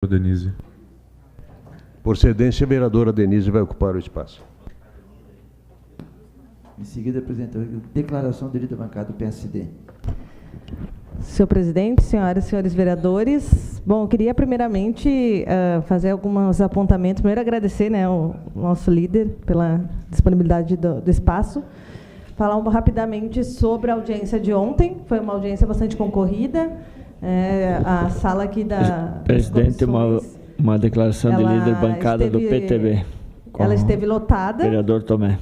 Denise. Por cedência, a vereadora Denise vai ocupar o espaço. Em seguida, apresenta a declaração de líder da bancada do PSD. Senhor presidente, senhoras e senhores vereadores, bom, eu queria primeiramente fazer alguns apontamentos. Primeiro, agradecer, né, o nosso líder pela disponibilidade do espaço. Falar rapidamente sobre a audiência de ontem. Foi uma audiência bastante concorrida. A sala aqui da... Presidente, uma declaração de líder bancada do PTB. Ela esteve lotada. Vereador Tomé.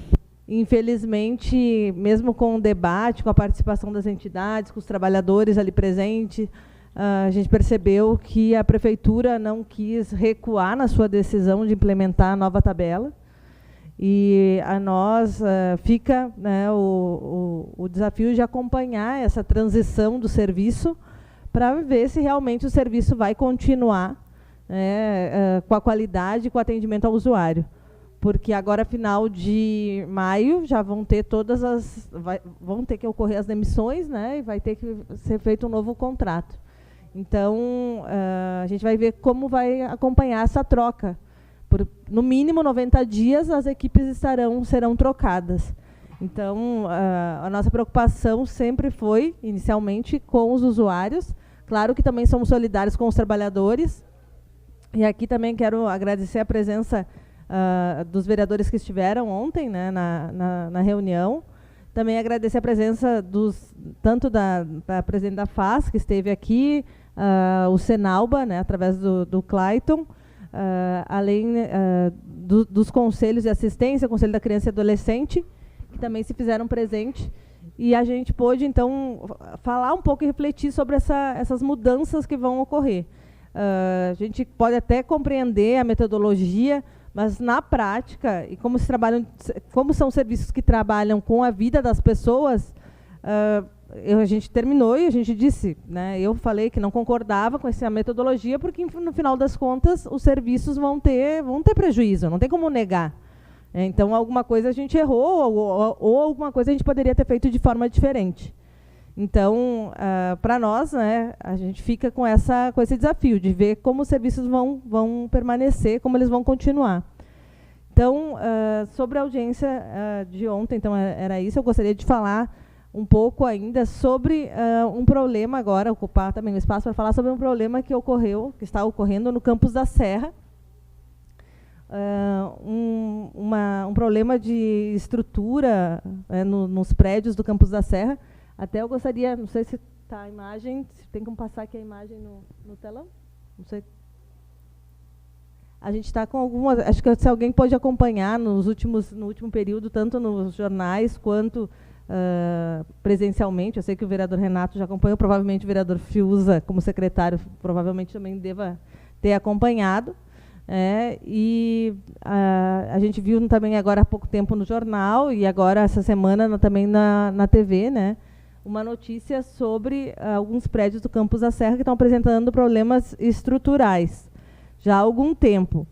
Infelizmente, mesmo com o debate, com a participação das entidades, com os trabalhadores ali presentes, a gente percebeu que a Prefeitura não quis recuar na sua decisão de implementar a nova tabela. E a nós fica, né, o desafio de acompanhar essa transição do serviço para ver se realmente o serviço vai continuar, né, com a qualidade e com o atendimento ao usuário. Porque agora, final de maio, já vão ter vão ter que ocorrer as demissões, né, e vai ter que ser feito um novo contrato. Então, a gente vai ver como vai acompanhar essa troca. Por, no mínimo, 90 dias, as equipes serão trocadas. Então, a nossa preocupação sempre foi, inicialmente, com os usuários. Claro que também somos solidários com os trabalhadores. E aqui também quero agradecer a presença dos vereadores que estiveram ontem, né, na reunião. Também agradecer a presença tanto da presidente da FAS, que esteve aqui, o Senalba, né, através do Clayton, além dos conselhos de assistência, Conselho da Criança e Adolescente, que também se fizeram presente. E a gente pôde, então, falar um pouco e refletir sobre essas mudanças que vão ocorrer. A gente pode até compreender a metodologia, mas na prática, e como são serviços que trabalham com a vida das pessoas, a gente terminou e a gente disse, né, eu falei que não concordava com essa metodologia, porque no final das contas os serviços vão ter prejuízo, não tem como negar. Então alguma coisa a gente errou ou alguma coisa a gente poderia ter feito de forma diferente. Então, para nós, né, a gente fica com esse desafio de ver como os serviços vão permanecer, como eles vão continuar. Então, sobre a audiência de ontem, então era isso. Eu gostaria de falar um pouco ainda sobre um problema agora, ocupar também o espaço para falar sobre um problema que está ocorrendo no Campos da Serra. Um problema de estrutura nos prédios do Campos da Serra. Até eu gostaria, não sei se está a imagem, se tem como passar aqui a imagem no telão? Não sei. A gente está com algumas, acho que se alguém pode acompanhar no último período, tanto nos jornais quanto presencialmente. Eu sei que o vereador Renato já acompanhou, provavelmente o vereador Fiuza, como secretário, provavelmente também deva ter acompanhado. E a gente viu também agora há pouco tempo no jornal e agora essa semana também na TV, né, uma notícia sobre alguns prédios do Campos da Serra que estão apresentando problemas estruturais já há algum tempo.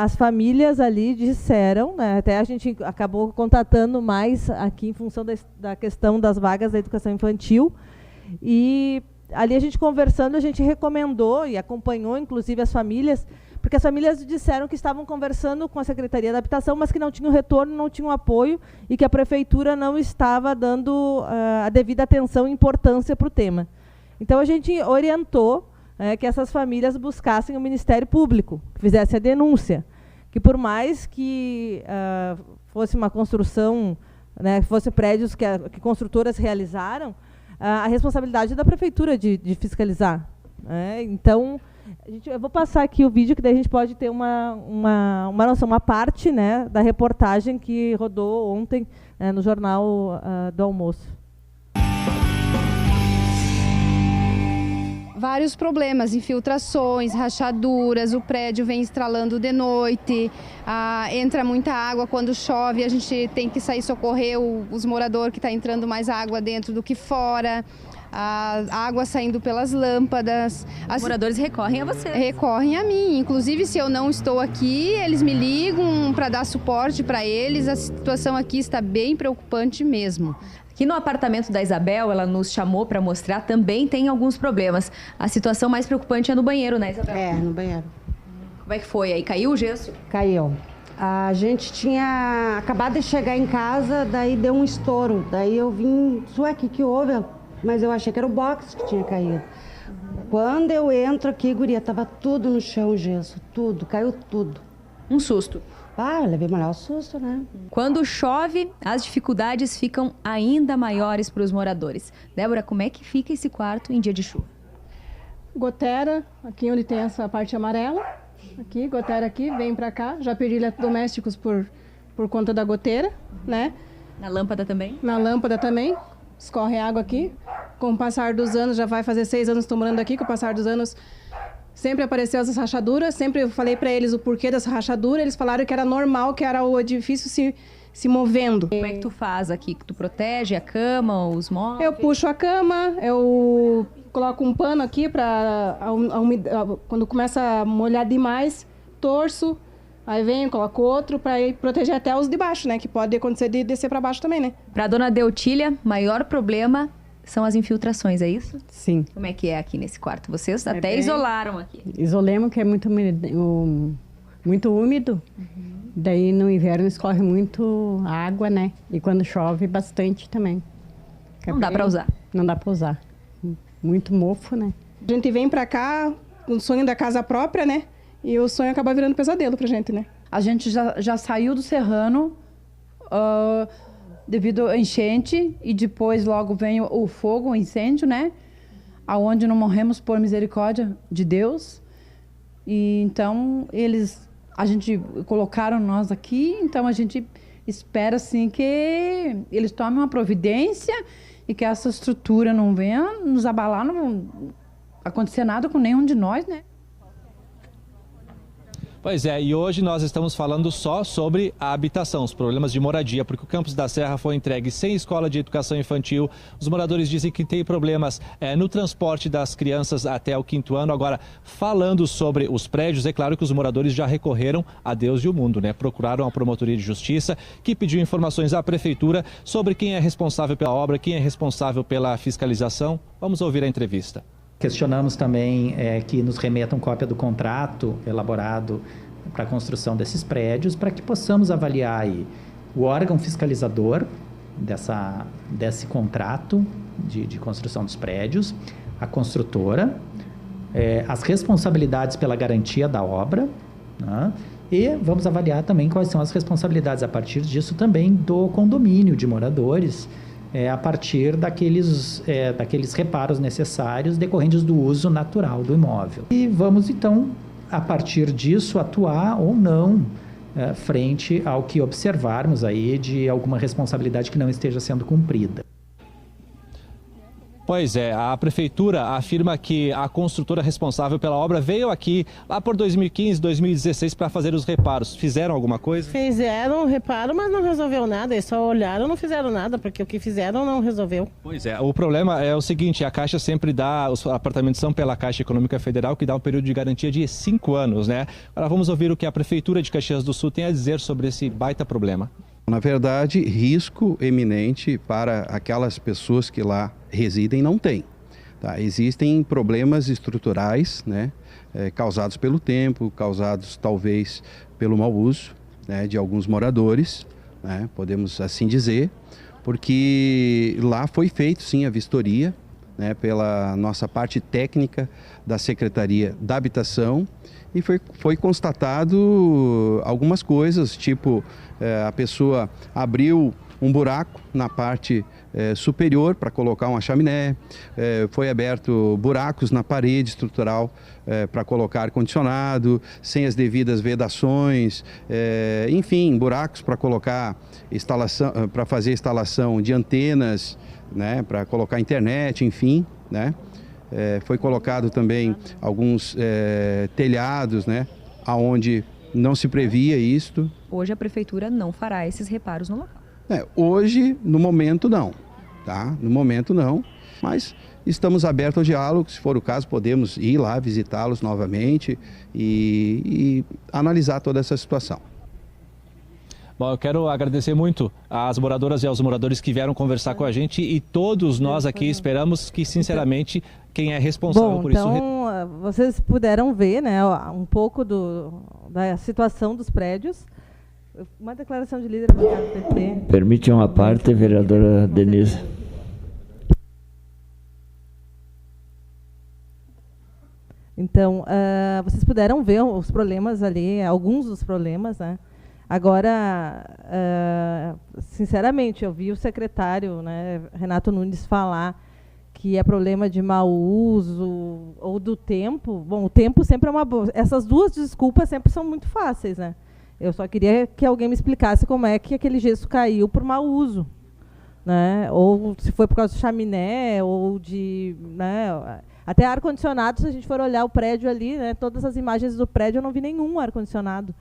As famílias ali disseram, né, até a gente acabou contatando mais aqui em função da questão das vagas da educação infantil, e ali a gente conversando, a gente recomendou e acompanhou inclusive as famílias, porque as famílias disseram que estavam conversando com a Secretaria da Habitação, mas que não tinham retorno, não tinham apoio e que a Prefeitura não estava dando a devida atenção e importância para o tema. Então, a gente orientou que essas famílias buscassem o Ministério Público, que fizesse a denúncia, que por mais que fosse uma construção, né, fossem prédios que construtoras realizaram, a responsabilidade é da Prefeitura de fiscalizar. Então, eu vou passar aqui o vídeo, que daí a gente pode ter uma noção, uma parte, né, da reportagem que rodou ontem no Jornal do Almoço. Vários problemas, infiltrações, rachaduras, o prédio vem estralando de noite, entra muita água quando chove, a gente tem que sair socorrer os moradores, que está entrando mais água dentro do que fora. A água saindo pelas lâmpadas. Os moradores recorrem a você? Recorrem a mim. Inclusive, se eu não estou aqui, eles me ligam para dar suporte para eles. A situação aqui está bem preocupante mesmo. Que no apartamento da Isabel, ela nos chamou para mostrar, também tem alguns problemas. A situação mais preocupante é no banheiro, né, Isabel? É, no banheiro. Como é que foi aí? Caiu o gesso? Caiu. A gente tinha acabado de chegar em casa, daí deu um estouro. Daí eu vim, ué, que houve? Mas eu achei que era o box que tinha caído. Quando eu entro aqui, guria, tava tudo no chão, o gesso, tudo, caiu tudo. Um susto. Ah, eu levei o maior susto, né? Quando chove, as dificuldades ficam ainda maiores para os moradores. Débora, como é que fica esse quarto em dia de chuva? Goteira, aqui onde tem essa parte amarela. Aqui, goteira aqui, vem para cá. Já pedi eletrodomésticos por conta da goteira, né? Na lâmpada também? Na lâmpada também. Escorre água aqui. Com o passar dos anos, já vai fazer 6 anos que estou morando aqui, com o passar dos anos sempre apareceu essas rachaduras. Sempre eu falei para eles o porquê dessa rachadura. Eles falaram que era normal, que era o edifício se movendo. Como é que tu faz aqui? Tu protege a cama, os móveis? Eu puxo a cama, eu coloco um pano aqui para quando começa a molhar demais, torço, aí venho, coloco outro para proteger até os de baixo, né? Que pode acontecer de descer para baixo também, né? Para dona Deutília, maior problema são as infiltrações, é isso? Sim. Como é que é aqui nesse quarto? Vocês até isolaram aqui. Isolemos, que é muito úmido. Daí no inverno escorre muito água, né? E quando chove, bastante também. Não dá para usar. Não dá para usar. Muito mofo, né? A gente vem pra cá com o sonho da casa própria, né? E o sonho acaba virando pesadelo pra gente, né? A gente já saiu do Serrano devido à enchente e depois logo vem o fogo, o incêndio, né? Aonde não morremos por misericórdia de Deus. E então a gente colocaram nós aqui, então a gente espera assim que eles tomem uma providência e que essa estrutura não venha nos abalar, não acontecer nada com nenhum de nós, né? Pois é, e hoje nós estamos falando só sobre a habitação, os problemas de moradia, porque o Campos da Serra foi entregue sem escola de educação infantil. Os moradores dizem que tem problemas no transporte das crianças até o 5º ano. Agora, falando sobre os prédios, é claro que os moradores já recorreram a Deus e o mundo, né? Procuraram a Promotoria de Justiça, que pediu informações à Prefeitura sobre quem é responsável pela obra, quem é responsável pela fiscalização. Vamos ouvir a entrevista. Questionamos também que nos remetam cópia do contrato elaborado para a construção desses prédios, para que possamos avaliar aí o órgão fiscalizador desse contrato de construção dos prédios, a construtora, as responsabilidades pela garantia da obra, né? E vamos avaliar também quais são as responsabilidades a partir disso também do condomínio de moradores, a partir daqueles reparos necessários decorrentes do uso natural do imóvel. E vamos, então, a partir disso, atuar ou não frente ao que observarmos aí de alguma responsabilidade que não esteja sendo cumprida. Pois é, a Prefeitura afirma que a construtora responsável pela obra veio aqui lá por 2015, 2016 para fazer os reparos. Fizeram alguma coisa? Fizeram reparo, mas não resolveu nada. Eles só olharam, não fizeram nada, porque o que fizeram não resolveu. Pois é, o problema é o seguinte, a Caixa sempre dá, os apartamentos são pela Caixa Econômica Federal, que dá um período de garantia de 5 anos, né? Agora vamos ouvir o que a Prefeitura de Caxias do Sul tem a dizer sobre esse baita problema. Na verdade, risco eminente para aquelas pessoas que lá residem não tem. Tá? Existem problemas estruturais, né, causados pelo tempo, causados talvez pelo mau uso, né, de alguns moradores, né, podemos assim dizer, porque lá foi feito sim a vistoria, né, pela nossa parte técnica da Secretaria da Habitação, e foi constatado algumas coisas, tipo a pessoa abriu um buraco na parte superior para colocar uma chaminé, foi aberto buracos na parede estrutural para colocar ar-condicionado, sem as devidas vedações, enfim, buracos para colocar instalação, para fazer instalação de antenas, né, para colocar internet, enfim, né? Foi colocado também alguns telhados, né, aonde não se previa isto. Hoje a Prefeitura não fará esses reparos no local. Hoje, no momento, não. Tá? No momento, não. Mas estamos abertos ao diálogo. Se for o caso, podemos ir lá visitá-los novamente e analisar toda essa situação. Bom, eu quero agradecer muito às moradoras e aos moradores que vieram conversar com a gente e todos nós aqui esperamos que, sinceramente, quem é responsável por isso... Vocês puderam ver, né, um pouco da situação dos prédios. Uma declaração de líder do PT. Permite uma parte, vereadora Denise. Então, vocês puderam ver os problemas ali, alguns dos problemas, né? Agora, sinceramente, eu vi o secretário, né, Renato Nunes, falar que é problema de mau uso ou do tempo. Bom, o tempo sempre é uma boa. Essas duas desculpas sempre são muito fáceis, né? Eu só queria que alguém me explicasse como é que aquele gesso caiu por mau uso, né? Ou se foi por causa do chaminé, ou de... né? Até ar-condicionado, se a gente for olhar o prédio ali, né, todas as imagens do prédio, eu não vi nenhum ar-condicionado.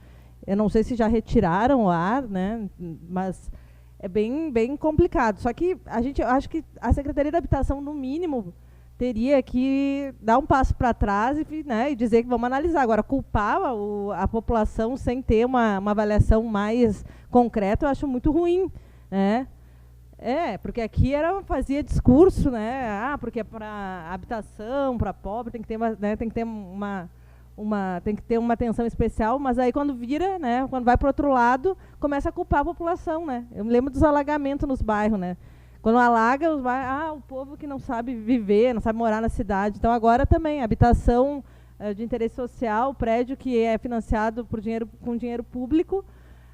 Eu não sei se já retiraram o ar, né, mas é bem complicado. Só que eu acho que a Secretaria da Habitação, no mínimo, teria que dar um passo para trás e dizer que vamos analisar. Agora, culpar a população sem ter uma avaliação mais concreta, eu acho muito ruim, né? Porque aqui fazia discurso, né? Porque é para habitação, para pobre, tem que ter uma atenção especial, mas aí quando vira, né, quando vai para o outro lado, começa a culpar a população, né? Eu me lembro dos alagamentos nos bairros, né? Quando alaga, o povo que não sabe viver, não sabe morar na cidade. Então agora também, habitação de interesse social, prédio que é financiado com dinheiro público.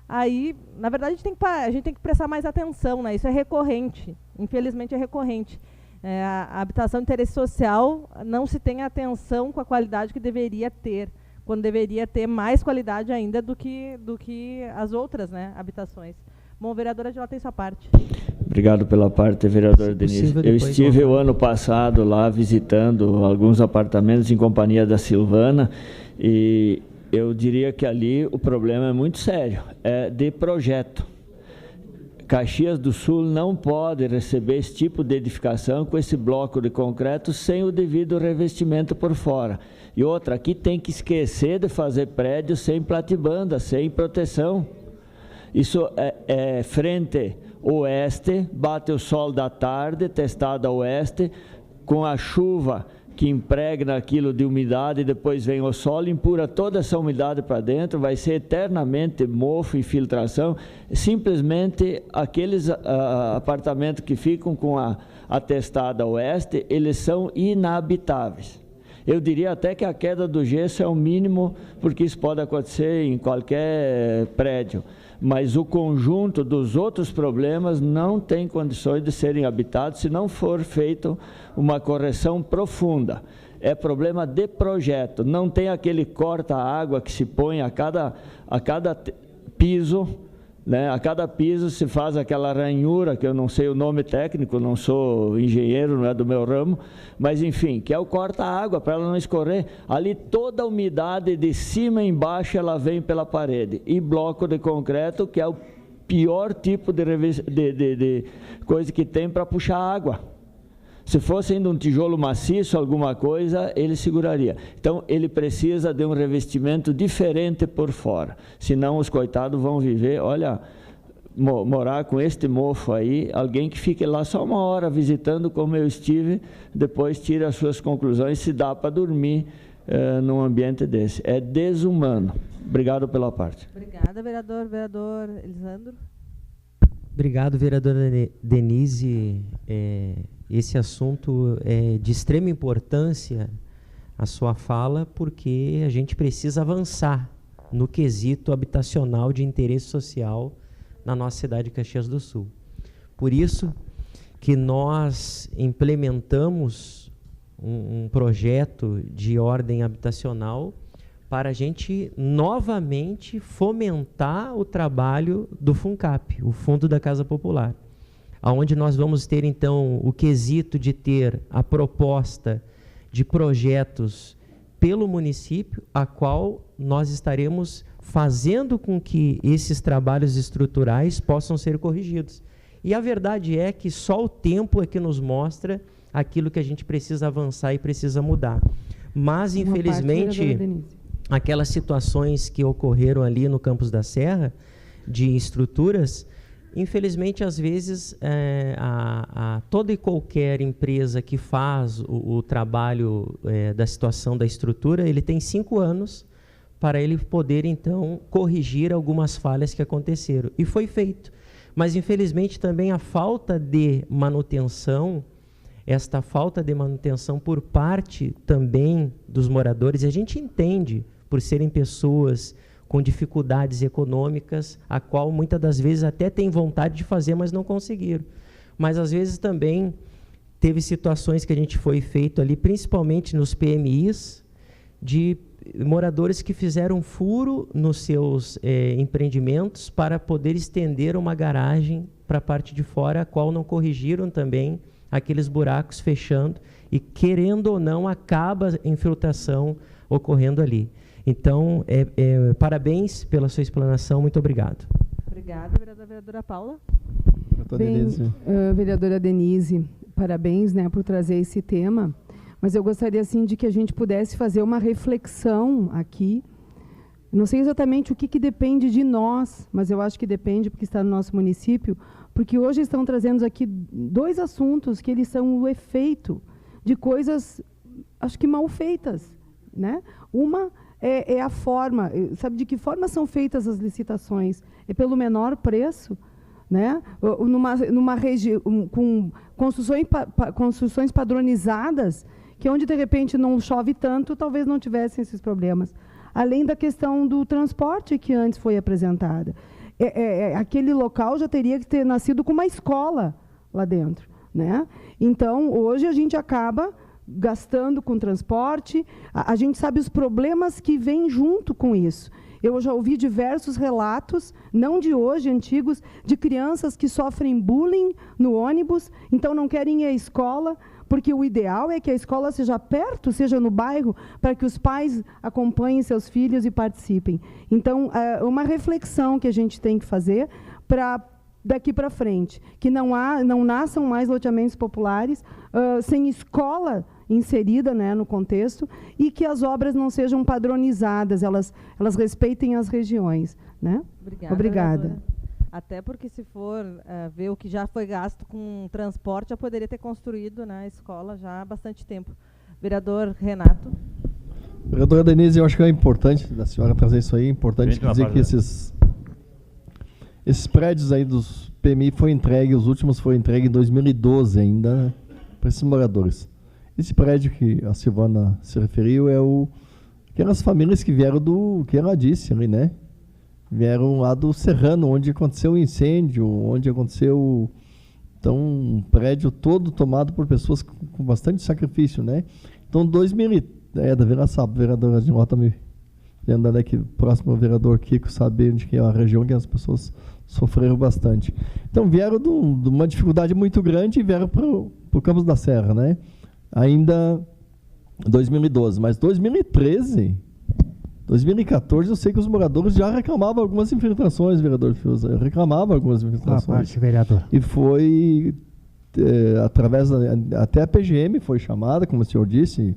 Aí, na verdade, a gente tem que prestar mais atenção, né? Isso é recorrente, infelizmente é recorrente. A habitação de interesse social não se tem atenção com a qualidade que deveria ter, quando deveria ter mais qualidade ainda do que as outras, né, habitações. Bom, vereadora, já tem sua parte. Obrigado pela parte, vereadora Denise. Eu estive o ano passado lá visitando alguns apartamentos em companhia da Silvana e eu diria que ali o problema é muito sério, é de projeto. Caxias do Sul não pode receber esse tipo de edificação com esse bloco de concreto sem o devido revestimento por fora. E outra, aqui tem que esquecer de fazer prédio sem platibanda, sem proteção. Isso é frente oeste, bate o sol da tarde, testada oeste, com a chuva que impregna aquilo de umidade, depois vem o sol, empurra toda essa umidade para dentro, vai ser eternamente mofo e filtração. Simplesmente aqueles apartamentos que ficam com a testada oeste, eles são inabitáveis. Eu diria até que a queda do gesso é o mínimo, porque isso pode acontecer em qualquer prédio. Mas o conjunto dos outros problemas não tem condições de serem habitados se não for feita uma correção profunda. É problema de projeto, não tem aquele corta-água que se põe a cada piso, né? A cada piso se faz aquela ranhura, que eu não sei o nome técnico, não sou engenheiro, não é do meu ramo, mas enfim, que é o corta-água, para ela não escorrer. Ali toda a umidade de cima e embaixo ela vem pela parede. E bloco de concreto, que é o pior tipo de coisa que tem para puxar água. Se fosse ainda um tijolo maciço, alguma coisa, ele seguraria. Então, ele precisa de um revestimento diferente por fora. Senão, os coitados vão viver, olha, morar com este mofo aí, alguém que fique lá só uma hora visitando como eu estive, depois tira as suas conclusões, se dá para dormir num ambiente desse. É desumano. Obrigado pela parte. Obrigada, vereador. Vereador Elisandro. Obrigado, vereadora Denise. Esse assunto é de extrema importância, a sua fala, porque a gente precisa avançar no quesito habitacional de interesse social na nossa cidade de Caxias do Sul. Por isso que nós implementamos um projeto de ordem habitacional para a gente novamente fomentar o trabalho do FUNCAP, o Fundo da Casa Popular, onde nós vamos ter, então, o quesito de ter a proposta de projetos pelo município, a qual nós estaremos fazendo com que esses trabalhos estruturais possam ser corrigidos. E a verdade é que só o tempo é que nos mostra aquilo que a gente precisa avançar e precisa mudar. Mas, infelizmente, aquelas situações que ocorreram ali no Campos da Serra, de estruturas, infelizmente, às vezes, toda e qualquer empresa que faz o trabalho da situação da estrutura, ele tem 5 anos para ele poder, então, corrigir algumas falhas que aconteceram. E foi feito. Mas, infelizmente, também a falta de manutenção, esta falta de manutenção por parte também dos moradores, e a gente entende, por serem pessoas com dificuldades econômicas, a qual muitas das vezes até tem vontade de fazer, mas não conseguiram. Mas às vezes também teve situações que a gente foi feito ali, principalmente nos PMIs, de moradores que fizeram furo nos seus empreendimentos para poder estender uma garagem para a parte de fora, a qual não corrigiram também aqueles buracos fechando e, querendo ou não, acaba a infiltração ocorrendo ali. Então, parabéns pela sua explanação, muito obrigado. Obrigada, vereadora Paula. Bem, vereadora Denise, parabéns, né, por trazer esse tema, mas eu gostaria assim, de que a gente pudesse fazer uma reflexão aqui. Não sei exatamente o que depende de nós, mas eu acho que depende porque está no nosso município, porque hoje estão trazendo aqui 2 assuntos que eles são o efeito de coisas, acho que mal feitas, né? Uma é a forma, sabe de que forma são feitas as licitações? É pelo menor preço, né? Numa região com construções padronizadas, que onde de repente não chove tanto, talvez não tivessem esses problemas. Além da questão do transporte que antes foi apresentada. Aquele local já teria que ter nascido com uma escola lá dentro, né? Então, hoje a gente acaba gastando com transporte, a gente sabe os problemas que vêm junto com isso. Eu já ouvi diversos relatos, não de hoje, antigos, de crianças que sofrem bullying no ônibus, então não querem ir à escola, porque o ideal é que a escola seja perto, seja no bairro, para que os pais acompanhem seus filhos e participem. Então, uma reflexão que a gente tem que fazer para daqui para frente, que não nasçam mais loteamentos populares sem escola inserida, né, no contexto, e que as obras não sejam padronizadas, elas respeitem as regiões, né? Obrigada. Até porque, se for ver o que já foi gasto com transporte, já poderia ter construído, né, a escola já há bastante tempo. Vereador Renato. Vereadora Denise, eu acho que é importante da senhora trazer isso aí, é importante dizer que esses prédios aí dos PMI foram entregues, os últimos foram entregues em 2012 ainda, né, para esses moradores. Esse prédio que a Silvana se referiu aquelas famílias que vieram que ela disse ali, né? Vieram lá do Serrano, onde aconteceu o incêndio, onde aconteceu, então, um prédio todo tomado por pessoas com bastante sacrifício, né? Então, 2000, da Vila Sabe, vereadora de Mota me andando aqui, próximo ao vereador Kiko, sabe onde que é a região que as pessoas sofreram bastante. Então, vieram de uma dificuldade muito grande e vieram para o Campos da Serra, né? Ainda 2012, mas 2013, 2014, eu sei que os moradores já reclamavam algumas infiltrações, vereador Fiuza, reclamavam algumas infiltrações. Vereador. E foi, através, até a PGM foi chamada, como o senhor disse,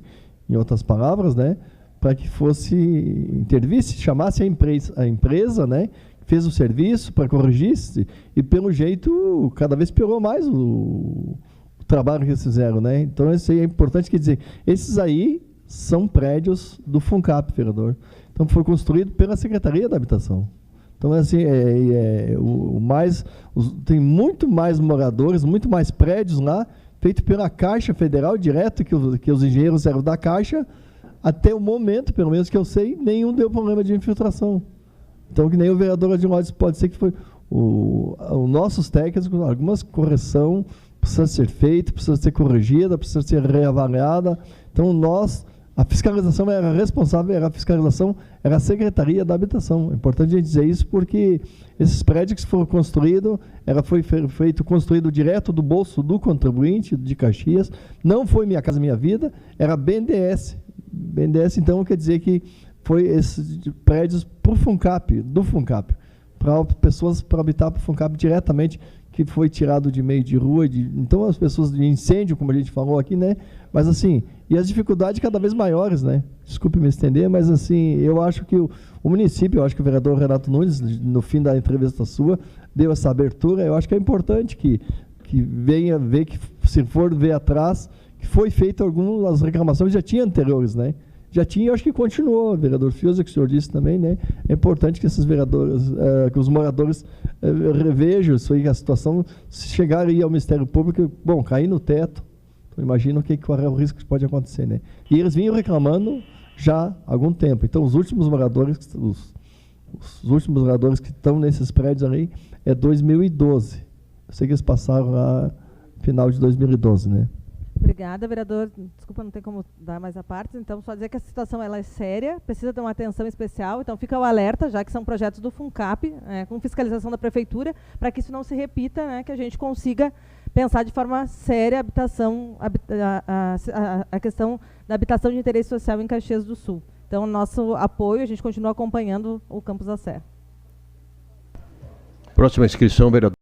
em outras palavras, né, para que fosse, intervisse, chamasse a empresa, né, fez o serviço para corrigir-se, e pelo jeito, cada vez piorou mais o trabalho que eles fizeram, né? Então, isso aí é importante, quer dizer, esses aí são prédios do FUNCAP, vereador. Então, foi construído pela Secretaria da Habitação. Então, assim, tem muito mais moradores, muito mais prédios lá, feito pela Caixa Federal, direto, que os engenheiros eram da Caixa, até o momento, pelo menos que eu sei, nenhum deu problema de infiltração. Então, que nem o vereador Adilson disse, pode ser que foi os nossos técnicos, algumas correção precisa ser feita, precisa ser corrigida, precisa ser reavaliada. Então, a fiscalização era responsável, a fiscalização era a Secretaria da Habitação. É importante a gente dizer isso porque esses prédios que foram construídos, foi construído direto do bolso do contribuinte de Caxias, não foi Minha Casa Minha Vida, era BNDES. BNDES, então, quer dizer que foi esses prédios do FUNCAP, para pessoas para habitar para o FUNCAP diretamente, que foi tirado de meio de rua, então as pessoas de incêndio, como a gente falou aqui, né? Mas assim, e as dificuldades cada vez maiores, né? Desculpe me estender, mas assim, eu acho que o município, eu acho que o vereador Renato Nunes, no fim da entrevista sua, deu essa abertura. Eu acho que é importante que venha ver, que se for ver atrás, que foi feito algumas reclamações, já tinha anteriores, né? Já tinha, eu acho que continuou, vereador Fiuza, que o senhor disse também, né? É importante que esses vereadores, que os moradores revejam isso aí, a situação, se chegar aí ao Ministério Público, bom, cair no teto, então imagina qual é o risco que pode acontecer, né? E eles vinham reclamando já há algum tempo. Então, os últimos moradores que estão nesses prédios ali é 2012. Eu sei que eles passaram lá no final de 2012, né? Obrigada, vereador. Desculpa, não tem como dar mais a parte. Então, só dizer que a situação ela é séria, precisa ter uma atenção especial. Então, fica o alerta, já que são projetos do FUNCAP, com fiscalização da prefeitura, para que isso não se repita, né, que a gente consiga pensar de forma séria a questão da habitação de interesse social em Caxias do Sul. Então, nosso apoio, a gente continua acompanhando o Campos da Serra. Próxima inscrição, vereador.